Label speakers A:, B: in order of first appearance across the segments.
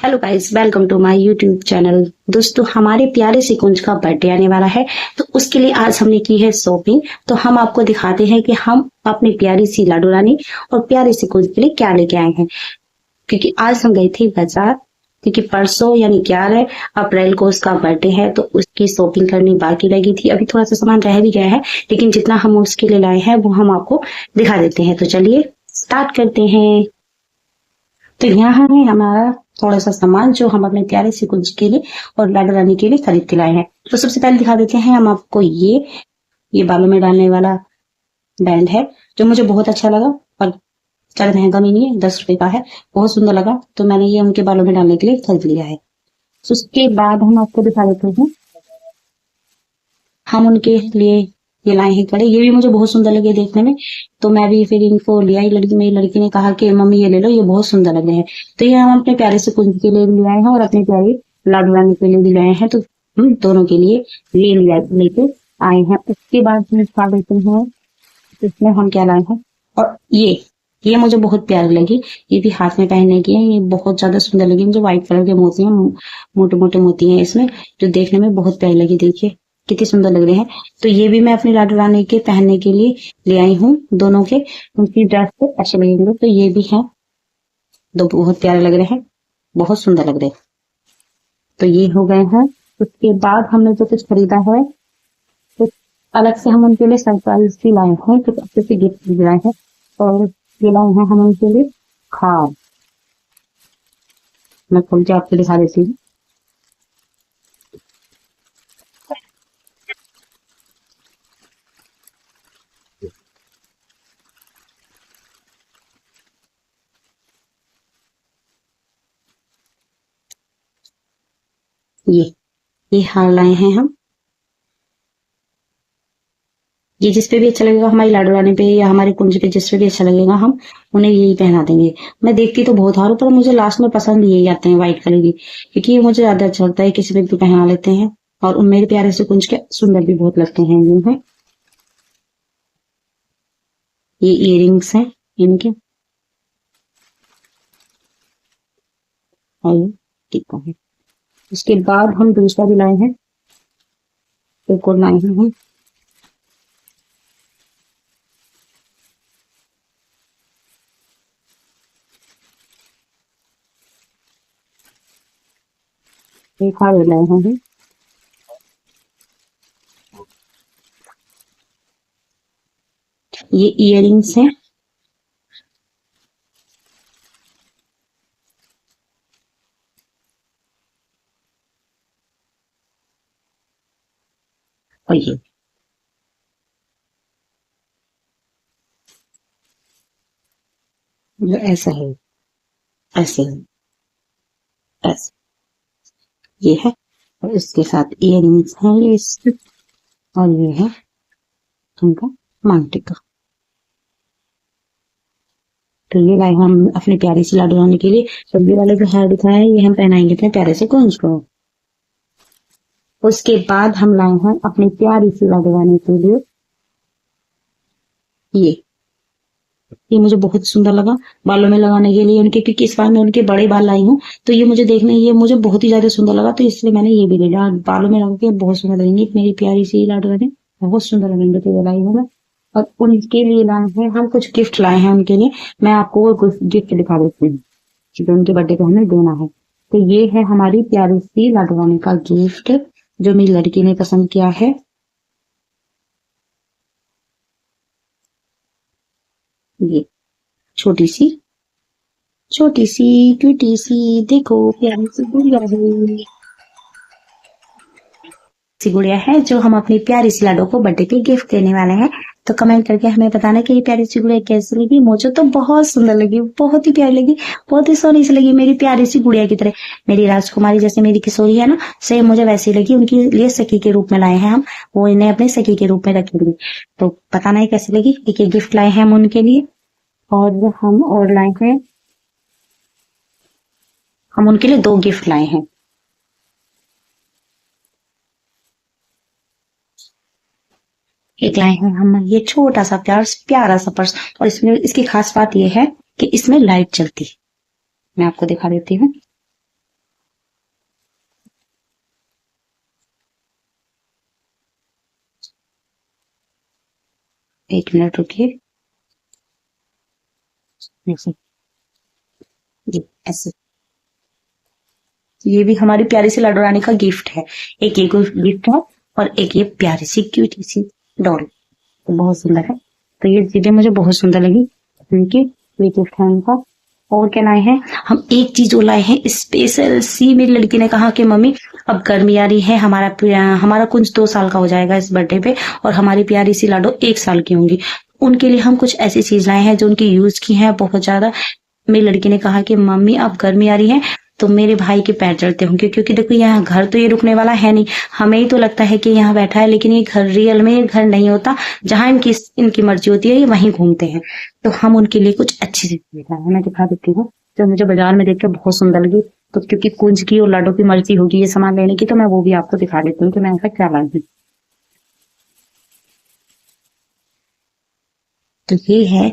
A: Hello guys, welcome to my YouTube channel. दोस्तों, हमारे प्यारे से कुंज का बर्थडे आने वाला है, तो उसके लिए आज हमने की है शॉपिंग। तो हम आपको दिखाते हैं कि हम अपनी प्यारी सी लाडो रानी और प्यारे से कुंज के लिए क्या लेके आए हैं। क्योंकि आज हम गए थे बाजार, क्योंकि परसों यानी 11 अप्रैल को उसका बर्थडे है, तो उसकी शॉपिंग करनी बाकी लगी थी। अभी थोड़ा सा सामान रह भी गया है, लेकिन जितना हम उसके लिए लाए हैं वो हम आपको दिखा देते हैं। तो चलिए स्टार्ट करते हैं। तो यहाँ है हमारा थोड़ा सा सामान जो हम अपने प्यारे से कुंज के लिए और लाडो रानी के लिए खरीद के लाए हैं। तो सबसे पहले दिखा देते हैं हम आपको ये बालों में डालने वाला बैंड है, जो मुझे बहुत अच्छा लगा और ज्यादा महंगा भी नहीं है, 10 रुपए का है। बहुत सुंदर लगा, तो मैंने ये उनके बालों में डालने के लिए खरीद लिया है। उसके बाद हम आपको दिखा देते हैं, हम उनके लिए ये लाए हैं कड़े। ये भी मुझे बहुत सुंदर लगे देखने में, तो मैं भी फिर इनको लिया ही। मेरी लड़की ने कहा कि मम्मी ये ले लो, ये बहुत सुंदर लग रहे हैं। तो ये हम अपने प्यारे से कुंज के लिए भी लाए हैं और अपने प्यारे लाडो रानी के लिए भी लाए हैं। तो हम दोनों के लिए लेके आए हैं। उसके बाद हम दिखा देते हैं इसमें हम क्या लाए हैं। और ये मुझे बहुत प्यारी लगी। ये भी हाथ में पहनने की है, ये बहुत ज्यादा सुंदर लगी मुझे। व्हाइट कलर के मोती हैं, मोटे मोटे मोती हैं इसमें, जो देखने में बहुत प्यारी लगी। देखिए कितने सुंदर लग रहे हैं। तो ये भी मैं अपनी लाडो रानी के पहनने के लिए ले आई हूँ। दोनों के उनकी ड्रेस पे अच्छे लगेंगे। तो ये भी है, दो बहुत प्यारे लग रहे हैं, बहुत सुंदर लग रहे हैं। तो ये हो गए हैं। उसके बाद हमने जो कुछ खरीदा है, तो अलग से हम उनके लिए सरप्राइज भी लाए हैं, कुछ अच्छे से गिफ्ट भी लाए हैं। और ये लाए हैं हम उनके लिए खाद। मैं खोल के आपको दिखा देती हूँ। ये हार लाए हैं हम। ये जिस पे भी अच्छा लगेगा, हमारी लाडो रानी पे या हमारे कुंज पे जिस पे भी अच्छा लगेगा, हम उन्हें यही पहना देंगे। मैं देखती तो बहुत हार, पर मुझे लास्ट में पसंद यही आते हैं, व्हाइट कलर की, क्योंकि ये मुझे ज्यादा अच्छा लगता है। किसी पे भी पहना लेते हैं और उन मेरे प्यारे से कुंज के सुंदर भी बहुत लगते हैं। ये है, ये इयररिंग्स हैं इनके, और ये टीका है। उसके बाद हम दूसरा भी लाए हैं, एक और लाए हैं हम। एक हार लाए हैं हम। ये इयररिंग्स हैं। और ये ऐसा है, ऐसे है, ऐसे ये है। और इसके साथ इयररिंग्स हैं ये इसके, और ये है उनका मांग टीका। तो ये लाए हम अपने प्यारे से लाडो रानी के लिए। सब्जी वाले जो हार दिखाया है, ये हम पहनाएंगे अपने प्यारे से कुंज को। उसके बाद हम लाए हैं अपनी प्यारी सी लाडो रानी के लिए ये मुझे बहुत सुंदर लगा बालों में लगाने के लिए उनके, क्योंकि इस बार मैं उनके बड़े बाल लाई हूँ। तो ये मुझे बहुत ही ज्यादा सुंदर लगा, तो इसलिए मैंने ये भी ले लिया। बालों में लगा के बहुत सुंदर लगेंगे मेरी प्यारी सी लाडो रानी, बहुत सुंदर लगेंगे। तो ये लाई हूँ मैं। और उनके लिए लाए हैं हम कुछ गिफ्ट लाए हैं उनके लिए। मैं आपको वो कुछ गिफ्ट दिखा देती हूँ जो उनके बर्थडे पे हमें देना है। तो ये है हमारी प्यारी सी लाडो रानी का गिफ्ट, जो मेरी लड़की ने पसंद किया है। ये छोटी सी क्यूटी सी, देखो प्यारी सी गुड़िया है। सी गुड़िया है जो हम अपनी प्यारी सी लाडो को बर्थडे पे गिफ्ट देने वाले हैं। तो कमेंट करके हमें बताना कि ये प्यारी सी गुड़िया कैसी लगी। मुझे तो बहुत सुंदर लगी, बहुत ही प्यारी लगी, बहुत ही सोनी सी लगी, मेरी प्यारी सी गुड़िया की तरह। मेरी राजकुमारी जैसे मेरी किशोरी है ना, सेम मुझे वैसी लगी। उनके लिए सखी के रूप में लाए हैं हम, वो इन्हें अपने सखी के रूप में रखेंगे। तो बताना है कैसी लगी। एक गिफ्ट लाए हैं हम उनके लिए, और हम और लाए हैं, हम उनके लिए 2 गिफ्ट लाए हैं। एक लाए हैं हम ये छोटा सा प्यारा सा पर्स, और इसमें इसकी खास बात यह है कि इसमें लाइट चलती है। मैं आपको दिखा देती हूँ। एक मिनट रुकिए। ऐसे, जी ऐसे। ये भी हमारी प्यारी सी लाडो रानी का गिफ्ट है। एक ये गिफ्ट है और एक ये प्यारी सी क्यूटी सी डॉल, तो बहुत सुंदर है। तो ये चीजें मुझे बहुत सुंदर लगी, क्योंकि ये गिफ्ट है उनका। और क्या लाए हैं हम, एक चीज और लाए हैं स्पेशल सी। मेरी लड़की ने कहा कि मम्मी अब गर्मी आ रही है, हमारा कुंज 2 साल का हो जाएगा इस बर्थडे पे, और हमारी प्यारी सी लाडो 1 साल की होंगी। उनके लिए हम कुछ ऐसी चीज लाए हैं जो उनकी यूज की है बहुत ज्यादा। मेरी लड़की ने कहा कि मम्मी अब गर्मी आ रही है तो मेरे भाई के पैर जलते होंगे, क्योंकि देखो यहाँ घर तो ये रुकने वाला है नहीं। हमें ही तो लगता है कि यहाँ बैठा है, लेकिन ये घर रियल में ये घर नहीं होता। जहां इनकी इनकी मर्जी होती है ये वहीं घूमते हैं। तो हम उनके लिए कुछ अच्छी सी चीज लाए हैं, मैं दिखा देती हूँ, जो मुझे बाजार में देख के बहुत सुंदर लगी। तो क्योंकि कुंज की और लाडो की मर्जी होगी ये सामान लेने की, तो मैं वो भी आपको दिखा देती हूँ कि मैं ऐसा क्या लाई हूँ। तो ये है,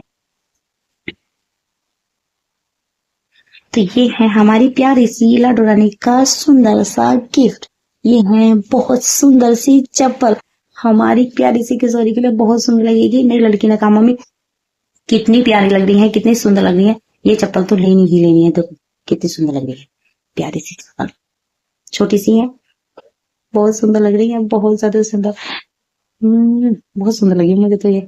A: तो ये है हमारी प्यारी सी लाडो रानी का सुंदर सा गिफ्ट। ये है बहुत सुंदर सी चप्पल, हमारी प्यारी सी किशोरी के लिए बहुत सुंदर लगेगी। मेरी लड़की ने कहा मम्मी कितनी प्यारी लग रही है, कितनी सुंदर लग रही है, ये चप्पल तो लेनी ही लेनी है। तो कितनी सुंदर लग रही है, प्यारी सी चप्पल, छोटी सी है, बहुत सुंदर लग रही है, बहुत ज्यादा सुंदर। बहुत सुंदर लगी मुझे तो ये।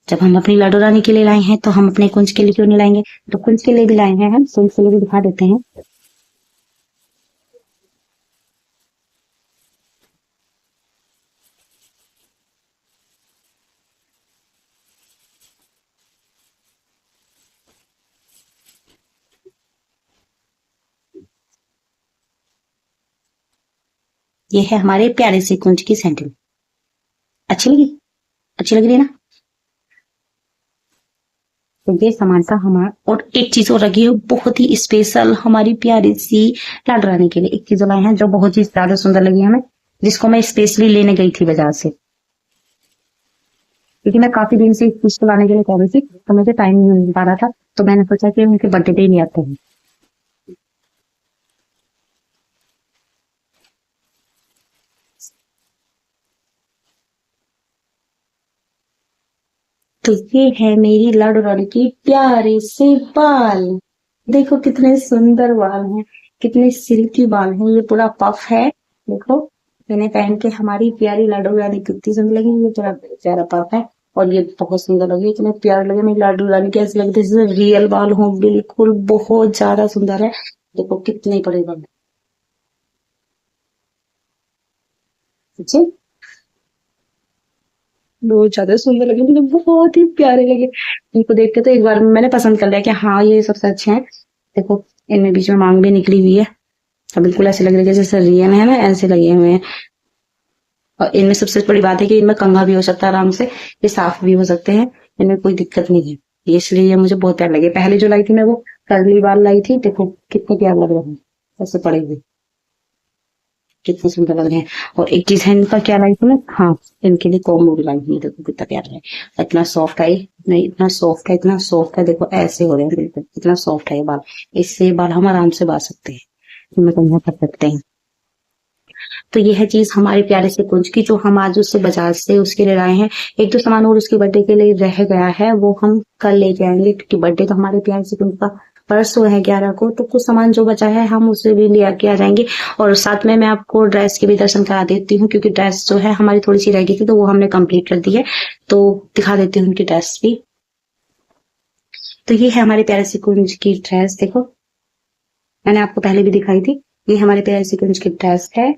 A: जब हम अपनी लाडो रानी के लिए लाए हैं तो हम अपने कुंज के लिए क्यों नहीं लाएंगे। तो कुंज के लिए भी लाए हैं हम, कुंज के लिए भी दिखा देते हैं। ये है हमारे प्यारे से कुंज की सैंडल। अच्छी लगी, अच्छी लग रही है ना। तो ये सामान था हमारा। और एक चीज और रखी है बहुत ही स्पेशल हमारी प्यारी सी लाडो रानी के लिए। एक चीज लाई है जो बहुत ही ज्यादा सुंदर लगी हमें, जिसको मैं स्पेशली लेने गई थी बाजार से, क्योंकि मैं काफी दिन से इस चीज को लाने के लिए कह रही थी, तो मुझे टाइम नहीं मिल पा रहा था। तो मैंने सोचा कि उनके बर्थडे पे ही नहीं आते हैं। तो ये है मेरी लाडो रानी की प्यारे से बाल। देखो कितने सुंदर बाल हैं, कितने सिल्की बाल हैं। ये पूरा पफ है, देखो। इन्हें पहन के हमारी प्यारी लाडो रानी कितनी सुंदर लगी। ये पूरा प्यारा पफ है और ये बहुत सुंदर लगी, इतने प्यारे लगे। मेरी लाडो रानी कैसे लगते हैं, जैसे रियल बाल हो, बिल्कुल बहुत ज्यादा सुंदर है। देखो कितने बड़े बाल, ठीक। बहुत ज्यादा सुंदर लगे, मुझे बहुत ही प्यारे लगे। इनको देख के तो एक बार में मैंने पसंद कर लिया कि हाँ ये सबसे अच्छे हैं। देखो इनमें बीच में मांग भी निकली हुई है, और बिल्कुल ऐसे लग रहे हैं जैसे रियल है ना, ऐसे लगे हुए हैं। और इनमें सबसे बड़ी बात है कि इनमें कंघा भी हो सकता है आराम से, ये साफ भी हो सकते हैं, इनमें कोई दिक्कत नहीं है। ये इसलिए ये मुझे बहुत प्यार लगे। पहले जो लाई थी मैं वो कर्ली बाल लाई थी, देखो कितने प्यार लग रहे हैं ऐसे पड़े हुए, कितने सुंदर लग रहे हैं। और एक चीज है इनका क्या लाई थी मैं, हाँ इनके लिए कॉम्बो भी लाई थी। देखो कितना प्यारा है, इतना सॉफ्ट है, नहीं इतना सॉफ्ट है, इतना सॉफ्ट है। देखो ऐसे हो रहे हैं बिल्कुल, इतना सॉफ्ट है ये बाल। इससे बाल हम आराम से बांध सकते हैं, इनमें कंघा कर सकते हैं। तो ये है चीज हमारे प्यारे से कुंज की, जो हम आज उससे बाजार से उसके लिए लाए हैं। एक दो सामान और उसके बर्थडे के लिए रह गया है, वो हम कल लेके आएंगे, क्योंकि बर्थडे तो हमारे प्यारे से कुंज का परसों है 11 को। तो कुछ सामान जो बचा है हम उसे भी ले आके आ जाएंगे। और साथ में मैं आपको ड्रेस के भी दर्शन करा देती हूँ, क्योंकि ड्रेस जो है हमारी थोड़ी सी रह गई थी, तो वो हमने कंप्लीट कर दी है। तो दिखा देती हूँ उनकी ड्रेस भी। तो ये है हमारे प्यारे से कुंज की ड्रेस, देखो मैंने आपको पहले भी दिखाई थी। ये हमारे प्यारे से कुंज की ड्रेस है,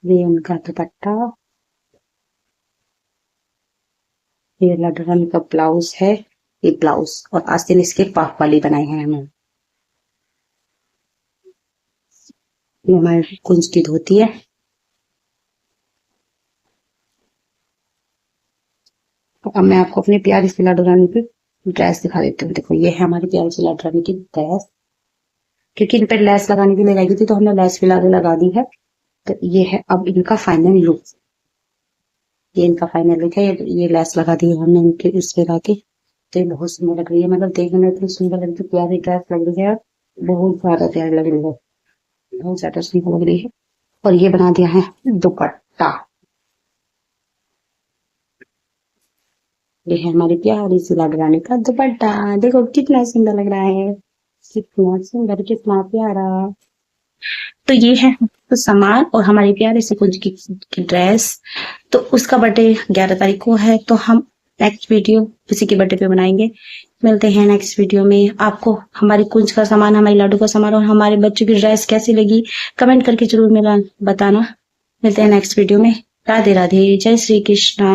A: ये उनका दुपट्टा, ये लटकन का ब्लाउज है, ये ब्लाउज। और आस्तीन इसके पफ वाली बनाई है हमने। ये हमारी कुंज की धोती है। तो अब मैं आपको अपनी प्यारी सी लाडो रानी की ड्रेस दिखा देती हूँ। देखो ये है हमारी प्यारी सी लाडो रानी की ड्रेस, क्योंकि इन पर लेस लगाने के लिए लगी थी, तो हमने लेस भी लगा दी है। तो ये है अब इनका फाइनल लुक। ये इनका फाइनल लुक है। ये लेस लगा दी है हमने इनके इस पे लाके, तो ये बहुत सुंदर लग रही है। मतलब देखने में इतनी सुंदर लग रही है, प्यारी ड्रेस लग रही है, बहुत ज्यादा प्यारी लग रही है, बहुत ज्यादा सुंदर लग रही है। और ये बना दिया है दुपट्टा। ये है हमारी प्यारी सी लाडो रानी का दुपट्टा। देखो कितना सुंदर लग रहा है, कितना सुंदर, कितना प्यारा। तो ये है तो सामान और हमारी प्यारी सी कुंज की ड्रेस। तो उसका बर्थडे 11 तारीख को है, तो हम नेक्स्ट वीडियो किसी के बर्थडे पे बनाएंगे। मिलते हैं नेक्स्ट वीडियो में। आपको हमारी कुंज का सामान, हमारी लाडू का सामान और हमारे बच्चों की ड्रेस कैसी लगी कमेंट करके जरूर मिला बताना। मिलते हैं नेक्स्ट वीडियो में। राधे राधे, जय श्री कृष्णा।